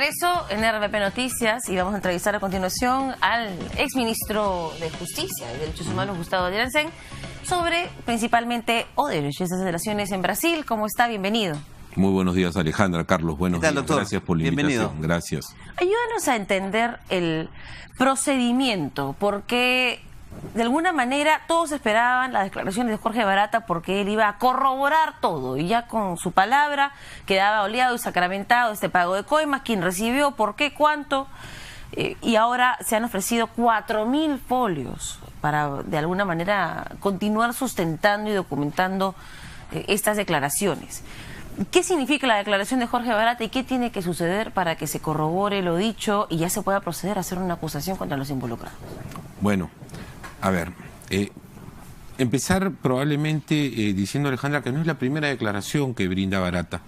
regreso en RPP Noticias y vamos a entrevistar a continuación al exministro de Justicia y Derechos Humanos, Gustavo Adriansen, sobre principalmente Odebrecht y esas relaciones en Brasil. ¿Cómo está? Bienvenido. Muy buenos días, Alejandra. Carlos, buenos días. Doctor? Gracias por la invitación. Gracias. Ayúdanos a entender el procedimiento, porque de alguna manera todos esperaban las declaraciones de Jorge Barata porque él iba a corroborar todo y ya con su palabra quedaba oleado y sacramentado este pago de coimas, quién recibió, por qué, cuánto, y ahora se han ofrecido 4.000 folios para de alguna manera continuar sustentando y documentando estas declaraciones. ¿Qué significa la declaración de Jorge Barata y qué tiene que suceder para que se corrobore lo dicho y ya se pueda proceder a hacer una acusación contra los involucrados? Bueno, a ver, empezar probablemente diciendo, Alejandra, que no es la primera declaración que brinda Barata,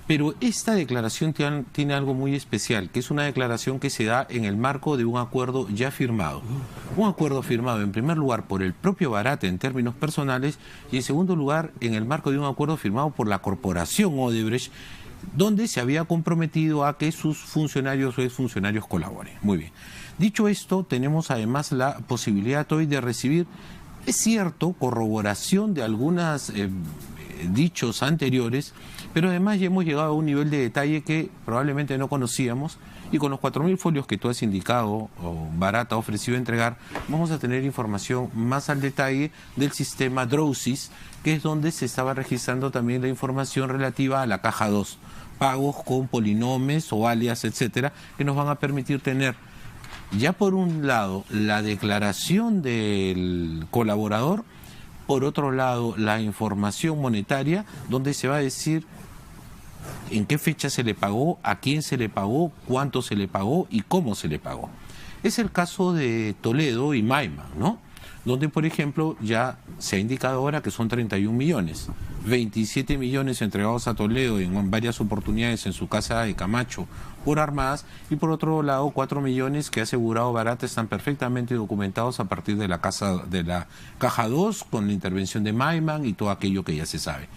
pero esta declaración tiene algo muy especial, que es una declaración que se da en el marco de un acuerdo ya firmado. Un acuerdo firmado en primer lugar por el propio Barata en términos personales y en segundo lugar en el marco de un acuerdo firmado por la corporación Odebrecht, donde se había comprometido a que sus funcionarios o exfuncionarios colaboren. Muy bien. Dicho esto, tenemos además la posibilidad hoy de recibir, es cierto, corroboración de algunos dichos anteriores, pero además ya hemos llegado a un nivel de detalle que probablemente no conocíamos y con los 4.000 folios que tú has indicado o Barata ha ofrecido entregar, vamos a tener información más al detalle del sistema Drowsys, que es donde se estaba registrando también la información relativa a la caja 2, pagos con polinomes o alias, etcétera, que nos van a permitir tener ya por un lado la declaración del colaborador, por otro lado la información monetaria, donde se va a decir en qué fecha se le pagó, a quién se le pagó, cuánto se le pagó y cómo se le pagó. Es el caso de Toledo y Maiman, ¿no? Donde, por ejemplo, ya se ha indicado ahora que son 31 millones, 27 millones entregados a Toledo en varias oportunidades en su casa de Camacho por armadas y por otro lado 4 millones que ha asegurado Barata están perfectamente documentados a partir de la caja 2 con la intervención de Maiman y todo aquello que ya se sabe.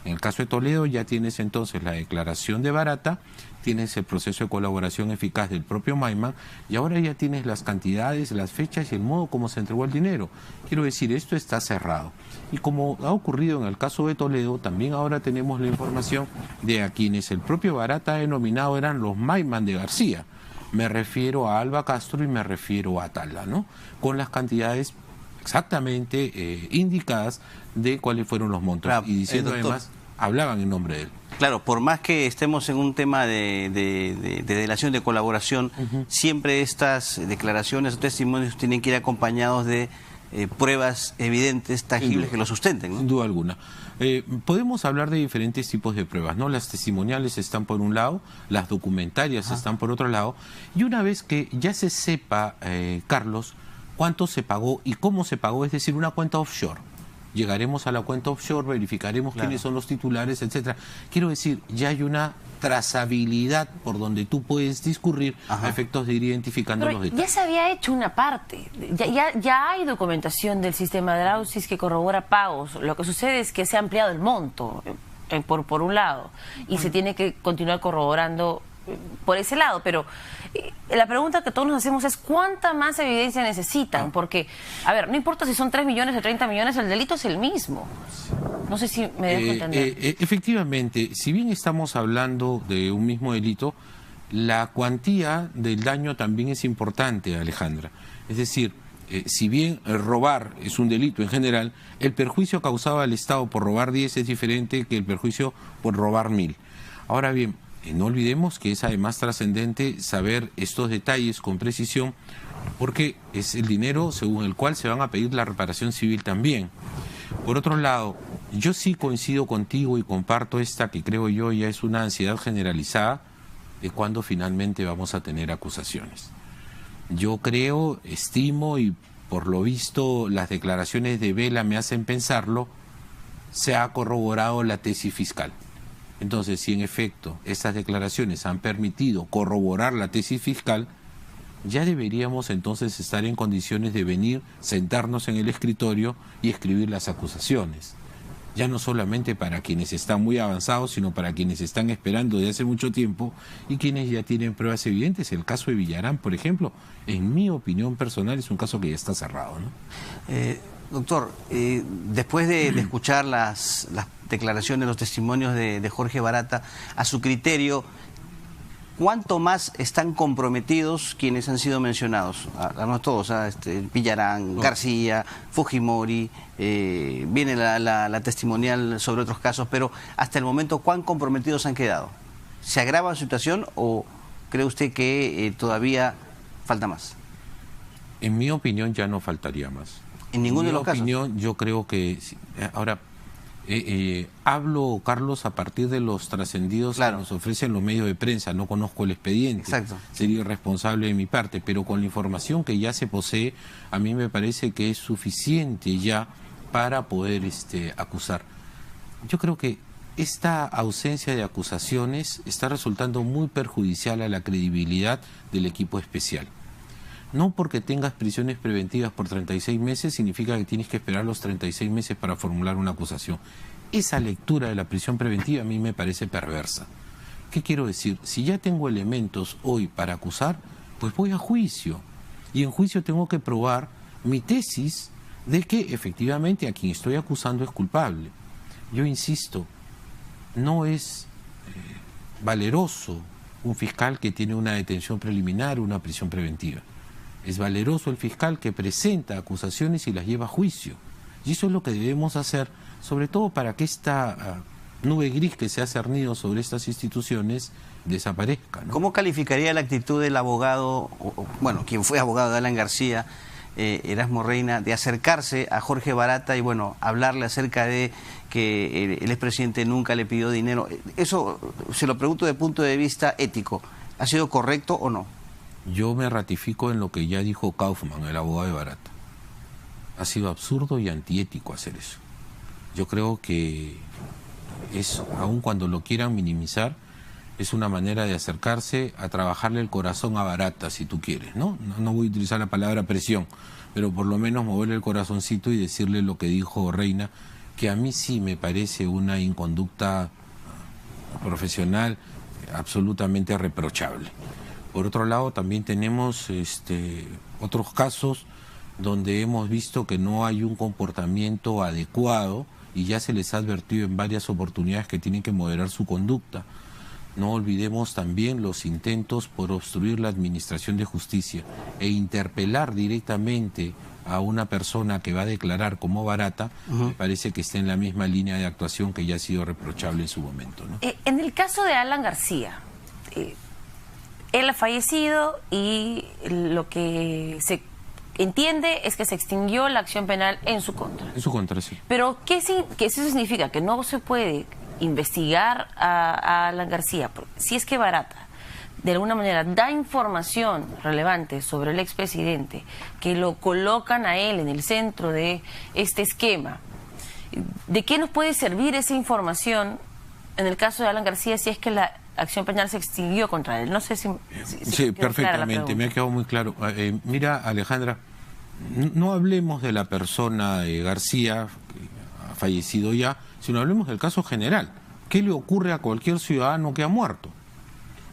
En el caso de Toledo ya tienes entonces la declaración de Barata, tienes el proceso de colaboración eficaz del propio Maiman y ahora ya tienes las cantidades, las fechas y el modo como se entregó el dinero. Quiero decir, esto está cerrado. Y como ha ocurrido en el caso de Toledo, también ahora tenemos la información de a quienes el propio Barata ha denominado eran los Maiman de García. Me refiero a Alba Castro y me refiero a Tala, ¿no? Con las cantidades exactamente indicadas de cuáles fueron los montos. Claro, y diciendo además, hablaban en nombre de él. Claro, por más que estemos en un tema de delación, de colaboración, siempre estas declaraciones o testimonios tienen que ir acompañados de pruebas evidentes, tangibles, que lo sustenten, ¿no? Sin duda alguna. Podemos hablar de diferentes tipos de pruebas, ¿no? Las testimoniales están por un lado, las documentarias están por otro lado, y una vez que ya se sepa, Carlos, cuánto se pagó y cómo se pagó, es decir, una cuenta offshore. Llegaremos a la cuenta offshore, verificaremos quiénes son los titulares, etcétera. Quiero decir, ya hay una trazabilidad por donde tú puedes discurrir a efectos de ir identificando los detalles. Ya se había hecho una parte, ya hay documentación del sistema de Drowsys que corrobora pagos. Lo que sucede es que se ha ampliado el monto, por un lado, y se tiene que continuar corroborando por ese lado, pero la pregunta que todos nos hacemos es ¿cuánta más evidencia necesitan? Porque, a ver, no importa si son 3 millones o 30 millones, el delito es el mismo. No sé si me dejo entender. Efectivamente, si bien estamos hablando de un mismo delito, la cuantía del daño también es importante, Alejandra. Es decir, si bien robar es un delito en general, el perjuicio causado al Estado por robar 10 es diferente que el perjuicio por robar 1000. Ahora bien, no olvidemos que es además trascendente saber estos detalles con precisión porque es el dinero según el cual se van a pedir la reparación civil también. Por otro lado, yo sí coincido contigo y comparto esta que creo yo ya es una ansiedad generalizada de cuándo finalmente vamos a tener acusaciones. Yo creo, estimo y por lo visto las declaraciones de Vela me hacen pensarlo, se ha corroborado la tesis fiscal. Entonces, si en efecto estas declaraciones han permitido corroborar la tesis fiscal, ya deberíamos entonces estar en condiciones de venir, sentarnos en el escritorio y escribir las acusaciones. ya no solamente para quienes están muy avanzados, sino para quienes están esperando desde hace mucho tiempo y quienes ya tienen pruebas evidentes. El caso de Villarán, por ejemplo, en mi opinión personal, es un caso que ya está cerrado, ¿no? Doctor, después de escuchar las declaraciones, los testimonios de Jorge Barata, a su criterio, ¿cuánto más están comprometidos quienes han sido mencionados? No todos, Villarán, García, Fujimori, viene la testimonial sobre otros casos, pero hasta el momento, ¿cuán comprometidos han quedado? ¿Se agrava la situación o cree usted que todavía falta más? En mi opinión ya no faltaría más. ¿En ninguno de los casos? En mi opinión yo creo que... Ahora, hablo, Carlos, a partir de los trascendidos que nos ofrecen los medios de prensa, no conozco el expediente. Exacto. Sería irresponsable de mi parte, pero con la información que ya se posee, a mí me parece que es suficiente ya para poder acusar. Yo creo que esta ausencia de acusaciones está resultando muy perjudicial a la credibilidad del equipo especial. No porque tengas prisiones preventivas por 36 meses significa que tienes que esperar los 36 meses para formular una acusación. Esa lectura de la prisión preventiva a mí me parece perversa. ¿Qué quiero decir? Si ya tengo elementos hoy para acusar, pues voy a juicio. Y en juicio tengo que probar mi tesis de que efectivamente a quien estoy acusando es culpable. Yo insisto, no es valeroso un fiscal que tiene una detención preliminar o una prisión preventiva. Es valeroso el fiscal que presenta acusaciones y las lleva a juicio. Y eso es lo que debemos hacer, sobre todo para que esta nube gris que se ha cernido sobre estas instituciones desaparezca, ¿no? ¿Cómo calificaría la actitud del abogado, bueno, quien fue abogado de Alan García, Erasmo Reina, de acercarse a Jorge Barata y, bueno, hablarle acerca de que el expresidente nunca le pidió dinero? Eso se lo pregunto desde el punto de vista ético. ¿Ha sido correcto o no? Yo me ratifico en lo que ya dijo Kaufman, el abogado de Barata. Ha sido absurdo y antiético hacer eso. Yo creo que es, aun cuando lo quieran minimizar, es una manera de acercarse a trabajarle el corazón a Barata, si tú quieres, ¿no? No voy a utilizar la palabra presión, pero por lo menos moverle el corazoncito y decirle lo que dijo Reina, que a mí sí me parece una inconducta profesional absolutamente reprochable. Por otro lado, también tenemos otros casos donde hemos visto que no hay un comportamiento adecuado y ya se les ha advertido en varias oportunidades que tienen que moderar su conducta. No olvidemos también los intentos por obstruir la administración de justicia e interpelar directamente a una persona que va a declarar como Barata. Me parece que está en la misma línea de actuación que ya ha sido reprochable en su momento, ¿no? En el caso de Alan García, él ha fallecido y lo que se entiende es que se extinguió la acción penal en su contra. En su contra, sí. Pero ¿qué eso significa? Que no se puede investigar a Alan García. Si es que Barata, de alguna manera, da información relevante sobre el expresidente, que lo colocan a él en el centro de este esquema, ¿de qué nos puede servir esa información en el caso de Alan García si es que la acción penal se extinguió contra él? No sé si sí, perfectamente, me ha quedado muy claro. Mira, Alejandra, no hablemos de la persona de García, que ha fallecido ya, sino hablemos del caso general. ¿Qué le ocurre a cualquier ciudadano que ha muerto?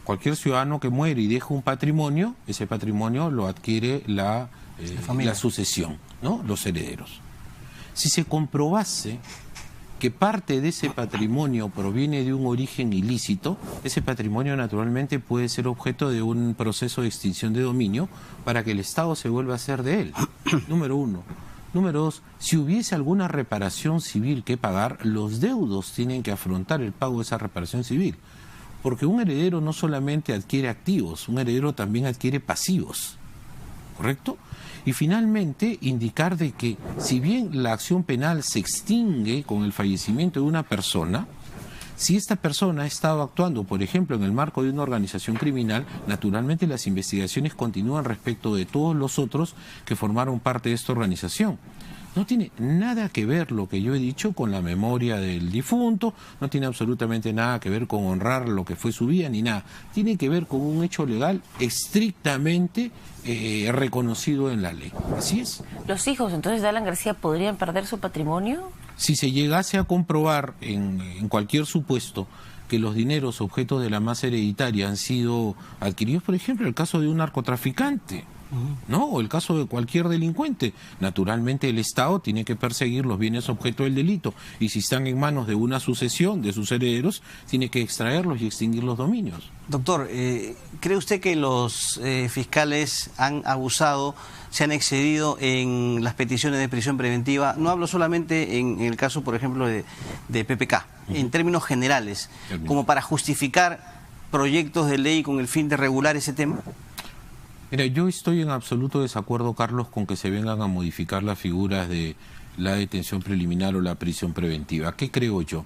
Cualquier ciudadano que muere y deja un patrimonio, ese patrimonio lo adquiere la sucesión, ¿no? Los herederos. Si se comprobase que parte de ese patrimonio proviene de un origen ilícito, ese patrimonio naturalmente puede ser objeto de un proceso de extinción de dominio para que el Estado se vuelva a hacer de él. Número uno. Número dos, si hubiese alguna reparación civil que pagar, los deudos tienen que afrontar el pago de esa reparación civil. Porque un heredero no solamente adquiere activos, un heredero también adquiere pasivos. ¿Correcto? Y finalmente, indicar de que si bien la acción penal se extingue con el fallecimiento de una persona, si esta persona ha estado actuando, por ejemplo, en el marco de una organización criminal, naturalmente las investigaciones continúan respecto de todos los otros que formaron parte de esta organización. No tiene nada que ver lo que yo he dicho con la memoria del difunto, no tiene absolutamente nada que ver con honrar lo que fue su vida, ni nada. Tiene que ver con un hecho legal estrictamente reconocido en la ley. Así es. ¿Los hijos entonces de Alan García podrían perder su patrimonio? si se llegase a comprobar en cualquier supuesto que los dineros objetos de la masa hereditaria han sido adquiridos, por ejemplo, el caso de un narcotraficante, ¿no? O el caso de cualquier delincuente. Naturalmente el Estado tiene que perseguir los bienes objeto del delito, y si están en manos de una sucesión de sus herederos, tiene que extraerlos y extinguir los dominios. Doctor, ¿cree usted que los fiscales han abusado, se han excedido en las peticiones de prisión preventiva? No hablo solamente en el caso, por ejemplo, de PPK, en términos generales, como para justificar proyectos de ley con el fin de regular ese tema. Mira, yo estoy en absoluto desacuerdo, Carlos, con que se vengan a modificar las figuras de la detención preliminar o la prisión preventiva. ¿Qué creo yo?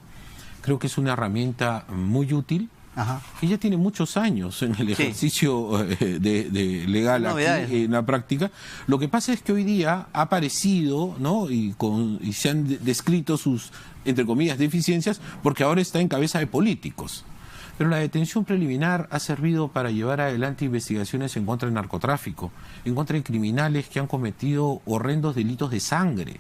Creo que es una herramienta muy útil, que ya tiene muchos años en el ejercicio de legal aquí, en la práctica. Lo que pasa es que hoy día ha aparecido, ¿no? y se han descrito sus, entre comillas, deficiencias, porque ahora está en cabeza de políticos. Pero la detención preliminar ha servido para llevar adelante investigaciones en contra del narcotráfico, en contra de criminales que han cometido horrendos delitos de sangre.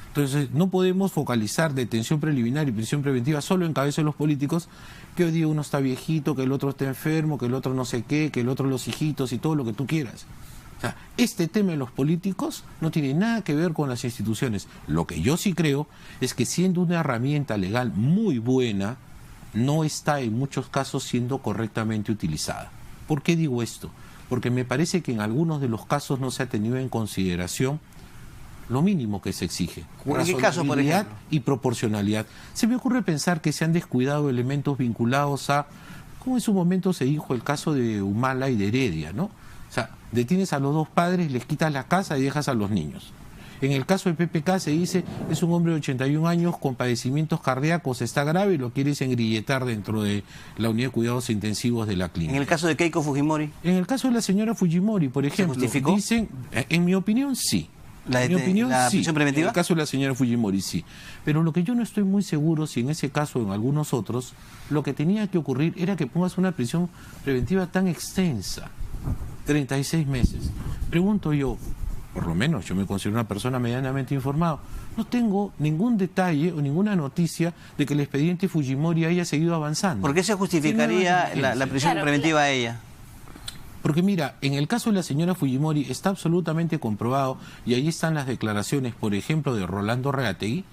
Entonces, no podemos focalizar detención preliminar y prisión preventiva solo en cabeza de los políticos, que hoy día uno está viejito, que el otro está enfermo, que el otro no sé qué, que el otro los hijitos y todo lo que tú quieras. O sea, este tema de los políticos no tiene nada que ver con las instituciones. Lo que yo sí creo es que, siendo una herramienta legal muy buena, no está en muchos casos siendo correctamente utilizada. ¿Por qué digo esto? Porque me parece que en algunos de los casos no se ha tenido en consideración lo mínimo que se exige. ¿En qué caso, por ejemplo? Y proporcionalidad. Se me ocurre pensar que se han descuidado elementos vinculados a, como en su momento se dijo, el caso de Humala y de Heredia, ¿no? O sea, detienes a los dos padres, les quitas la casa y dejas a los niños. En el caso de PPK se dice, es un hombre de 81 años con padecimientos cardíacos, está grave y lo quieres engrilletar dentro de la unidad de cuidados intensivos de la clínica. ¿En el caso de Keiko Fujimori? En el caso de la señora Fujimori, por ejemplo, ¿se justificó? Dicen, en mi opinión, sí. ¿La prisión preventiva? En el caso de la señora Fujimori, sí. Pero lo que yo no estoy muy seguro, si en ese caso o en algunos otros, lo que tenía que ocurrir era que pongas una prisión preventiva tan extensa, 36 meses. Pregunto yo, por lo menos yo me considero una persona medianamente informada, no tengo ningún detalle o ninguna noticia de que el expediente Fujimori haya seguido avanzando. ¿Por qué se justificaría la prisión preventiva a ella? Porque mira, en el caso de la señora Fujimori está absolutamente comprobado, y ahí están las declaraciones, por ejemplo, de Rolando Reategui,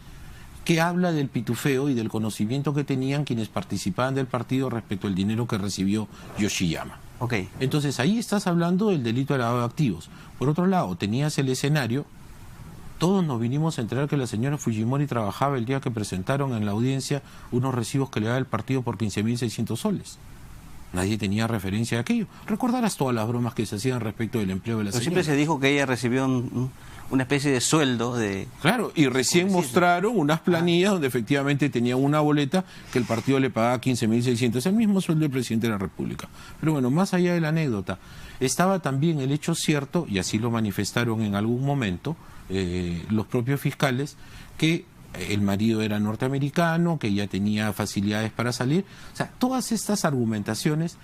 que habla del pitufeo y del conocimiento que tenían quienes participaban del partido respecto al dinero que recibió Yoshiyama. Okay. Entonces ahí estás hablando del delito de lavado de activos. Por otro lado, tenías el escenario, todos nos vinimos a enterar que la señora Fujimori trabajaba el día que presentaron en la audiencia unos recibos que le daba el partido por 15.600 soles. Nadie tenía referencia a aquello. Recordarás todas las bromas que se hacían respecto del empleo de la señora. Siempre se dijo que ella recibió una especie de sueldo de... Claro, y recién mostraron unas planillas donde efectivamente tenía una boleta que el partido le pagaba 15.600, el mismo sueldo del presidente de la República. Pero bueno, más allá de la anécdota, estaba también el hecho cierto, y así lo manifestaron en algún momento los propios fiscales, que el marido era norteamericano, que ya tenía facilidades para salir. O sea, todas estas argumentaciones,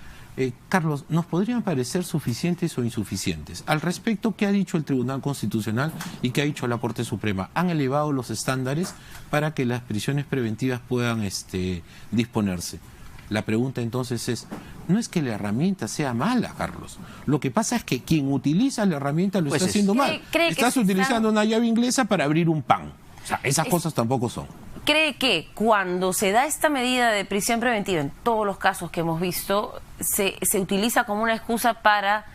Carlos, nos podrían parecer suficientes o insuficientes. Al respecto, ¿qué ha dicho el Tribunal Constitucional y qué ha dicho la Corte Suprema? Han elevado los estándares para que las prisiones preventivas puedan disponerse. La pregunta entonces es, no es que la herramienta sea mala, Carlos. Lo que pasa es que quien utiliza la herramienta lo está haciendo mal. Estás utilizando una llave inglesa para abrir un pan. O sea, esas cosas tampoco son. ¿Cree que cuando se da esta medida de prisión preventiva, en todos los casos que hemos visto, se utiliza como una excusa para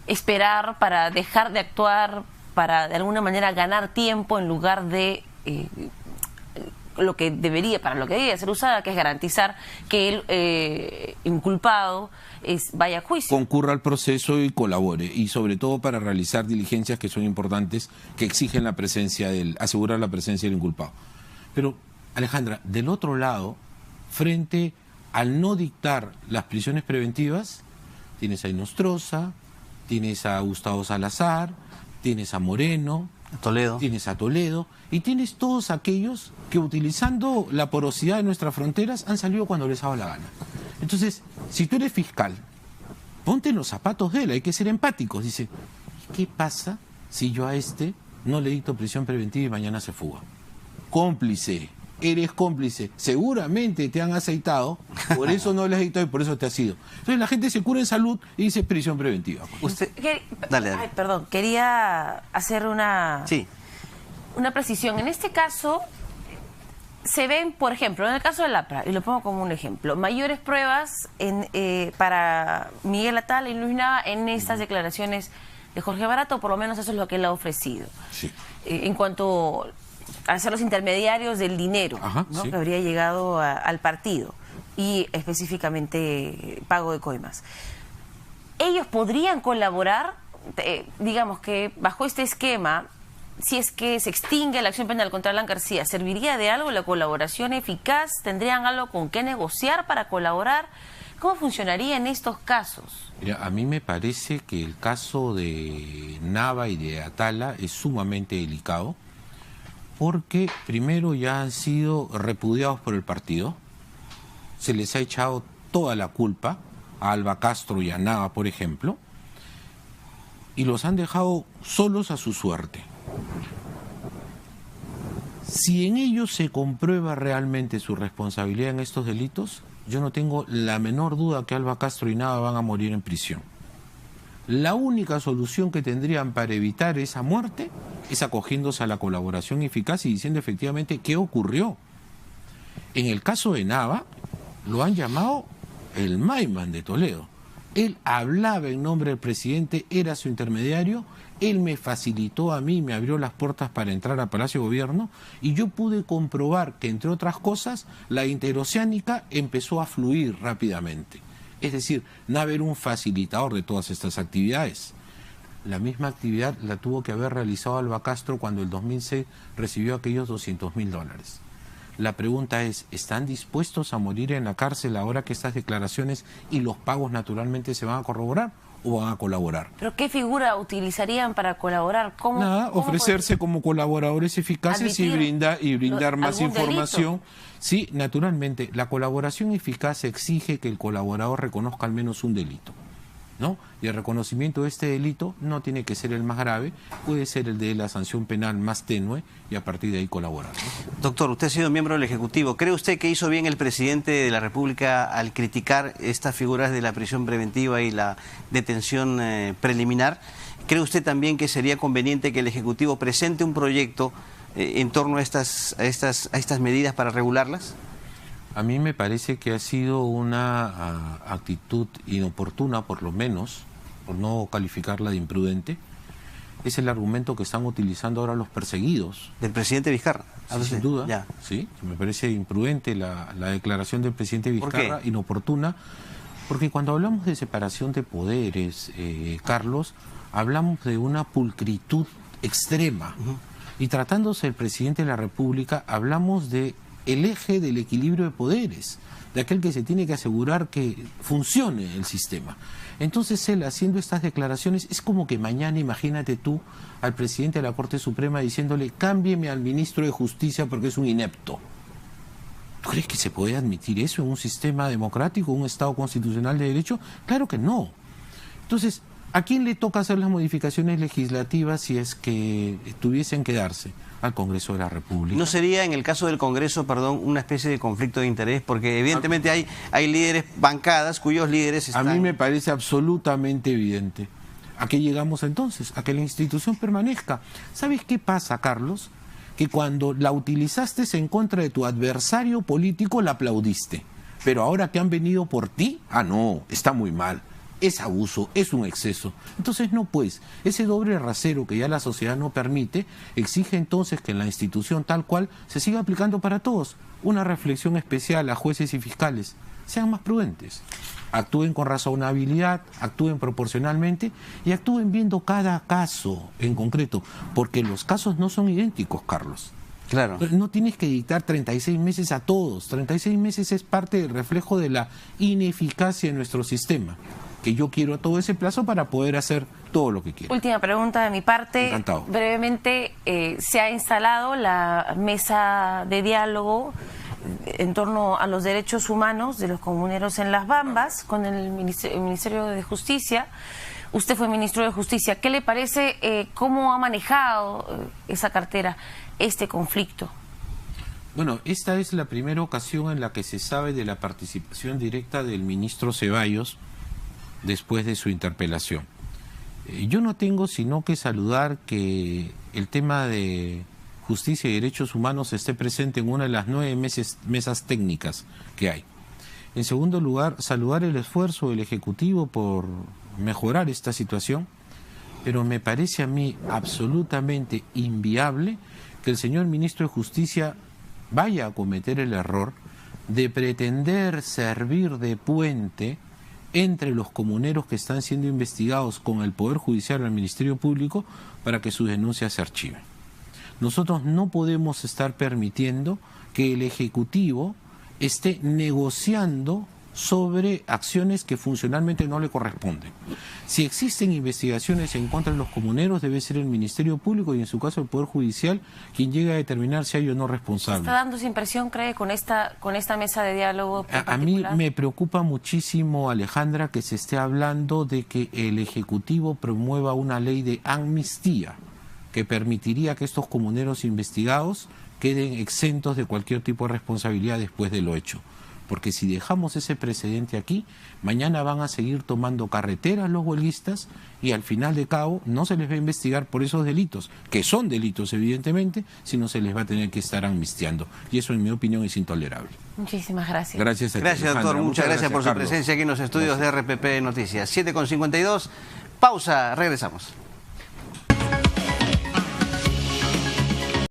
esperar, para dejar de actuar, para de alguna manera ganar tiempo en lugar de para lo que debería ser usada, que es garantizar que el inculpado vaya a juicio? Concurra al proceso y colabore, y sobre todo para realizar diligencias que son importantes, que exigen la presencia asegurar la presencia del inculpado. Pero, Alejandra, del otro lado, frente al no dictar las prisiones preventivas, tienes a Inostroza, tienes a Gustavo Salazar, tienes a Moreno, tienes a Toledo, y tienes todos aquellos que, utilizando la porosidad de nuestras fronteras, han salido cuando les ha dado la gana. Entonces, si tú eres fiscal, ponte en los zapatos de él, hay que ser empáticos. Dice, ¿qué pasa si yo a no le dicto prisión preventiva y mañana se fuga? Cómplice. eres cómplice, seguramente te han aceitado, por eso no le has aceitado y por eso te has ido. Entonces la gente se cura en salud y dice prisión preventiva. Usted... Dale. Ay, perdón, quería hacer una precisión. En este caso, se ven, por ejemplo, en el caso de Lapra, y lo pongo como un ejemplo, mayores pruebas para Miguel Atala y Luis Nava en estas declaraciones de Jorge Barato, por lo menos eso es lo que él ha ofrecido. Sí. En cuanto a ser los intermediarios del dinero, ajá, ¿no? Sí. Que habría llegado al partido y específicamente pago de coimas. Ellos podrían colaborar, digamos que bajo este esquema, si es que se extingue la acción penal contra Alan García, ¿serviría de algo la colaboración eficaz? ¿Tendrían algo con qué negociar para colaborar? ¿Cómo funcionaría en estos casos? Mira, a mí me parece que el caso de Nava y de Atala es sumamente delicado porque primero ya han sido repudiados por el partido, se les ha echado toda la culpa a Alba Castro y a Nava, por ejemplo, y los han dejado solos a su suerte. Si en ellos se comprueba realmente su responsabilidad en estos delitos, yo no tengo la menor duda que Alba Castro y Nava van a morir en prisión. La única solución que tendrían para evitar esa muerte es acogiéndose a la colaboración eficaz y diciendo efectivamente qué ocurrió. En el caso de Nava, lo han llamado el Maiman de Toledo. Él hablaba en nombre del presidente, era su intermediario, él me facilitó a mí, me abrió las puertas para entrar a Palacio de Gobierno y yo pude comprobar que, entre otras cosas, la interoceánica empezó a fluir rápidamente. Es decir, Nava era un facilitador de todas estas actividades. La misma actividad la tuvo que haber realizado Alba Castro cuando en el 2006 recibió aquellos $200.000. La pregunta es, ¿están dispuestos a morir en la cárcel ahora que estas declaraciones y los pagos naturalmente se van a corroborar o van a colaborar? ¿Pero qué figura utilizarían para colaborar? Nada, ofrecerse como colaboradores eficaces y brindar más información. Delito? Sí, naturalmente, la colaboración eficaz exige que el colaborador reconozca al menos un delito, ¿no? Y el reconocimiento de este delito no tiene que ser el más grave, puede ser el de la sanción penal más tenue y a partir de ahí colaborar, ¿no? Doctor, usted ha sido miembro del Ejecutivo. ¿Cree usted que hizo bien el presidente de la República al criticar estas figuras de la prisión preventiva y la detención preliminar? ¿Cree usted también que sería conveniente que el Ejecutivo presente un proyecto en torno a estas medidas para regularlas? A mí me parece que ha sido una actitud inoportuna, por lo menos, por no calificarla de imprudente. Es el argumento que están utilizando ahora los perseguidos. ¿Del presidente Vizcarra? Sí, sin duda, ya. Sí, me parece imprudente la declaración del presidente Vizcarra, inoportuna, porque cuando hablamos de separación de poderes, Carlos, hablamos de una pulcritud extrema. Y tratándose del presidente de la República, hablamos de el eje del equilibrio de poderes, de aquel que se tiene que asegurar que funcione el sistema. Entonces él, haciendo estas declaraciones, es como que mañana, imagínate tú, al presidente de la Corte Suprema diciéndole, cámbieme al ministro de Justicia porque es un inepto. ¿Tú crees que se puede admitir eso en un sistema democrático, un Estado constitucional de derecho? Claro que no. Entonces, ¿a quién le toca hacer las modificaciones legislativas si es que tuviesen que darse? Al Congreso de la República. ¿No sería en el caso del Congreso, perdón, una especie de conflicto de interés? Porque evidentemente hay líderes, bancadas, cuyos líderes están... A mí me parece absolutamente evidente. ¿A qué llegamos entonces? A que la institución permanezca. ¿Sabes qué pasa, Carlos? Que cuando la utilizaste en contra de tu adversario político, la aplaudiste. Pero ahora que han venido por ti, no, está muy mal. Es abuso, es un exceso. Entonces no, pues, ese doble rasero que ya la sociedad no permite, exige entonces que en la institución tal cual se siga aplicando para todos. Una reflexión especial a jueces y fiscales. Sean más prudentes. Actúen con razonabilidad, actúen proporcionalmente y actúen viendo cada caso en concreto, porque los casos no son idénticos, Carlos. Claro. No tienes que dictar 36 meses a todos. 36 meses es parte del reflejo de la ineficacia de nuestro sistema. Que yo quiero todo ese plazo para poder hacer todo lo que quiero. Última pregunta de mi parte. Encantado. Brevemente, se ha instalado la mesa de diálogo en torno a los derechos humanos de los comuneros en Las Bambas con el Ministerio de Justicia. Usted fue ministro de Justicia. ¿Qué le parece? ¿Cómo ha manejado esa cartera este conflicto? Bueno, esta es la primera ocasión en la que se sabe de la participación directa del ministro Ceballos después de su interpelación. Yo no tengo sino que saludar que el tema de justicia y derechos humanos esté presente en una de las 9 mesas técnicas que hay. En segundo lugar, saludar el esfuerzo del Ejecutivo por mejorar esta situación, pero me parece a mí absolutamente inviable que el señor ministro de Justicia vaya a cometer el error de pretender servir de puente entre los comuneros que están siendo investigados con el Poder Judicial o el Ministerio Público para que sus denuncias se archiven. Nosotros no podemos estar permitiendo que el Ejecutivo esté negociando sobre acciones que funcionalmente no le corresponden. Si existen investigaciones en contra de los comuneros, debe ser el Ministerio Público y en su caso el Poder Judicial quien llegue a determinar si hay o no responsable. ¿Está dando esa impresión, cree, con esta mesa de diálogo? A mí me preocupa muchísimo, Alejandra, que se esté hablando de que el Ejecutivo promueva una ley de amnistía que permitiría que estos comuneros investigados queden exentos de cualquier tipo de responsabilidad después de lo hecho. Porque si dejamos ese precedente aquí, mañana van a seguir tomando carreteras los huelguistas y al final de cabo no se les va a investigar por esos delitos, que son delitos evidentemente, sino se les va a tener que estar amnistiando. Y eso en mi opinión es intolerable. Muchísimas gracias. Gracias a ti, Gracias, doctor. Muchas gracias por su Carlos. presencia aquí en los estudios de RPP Noticias. 7:52. Pausa, regresamos.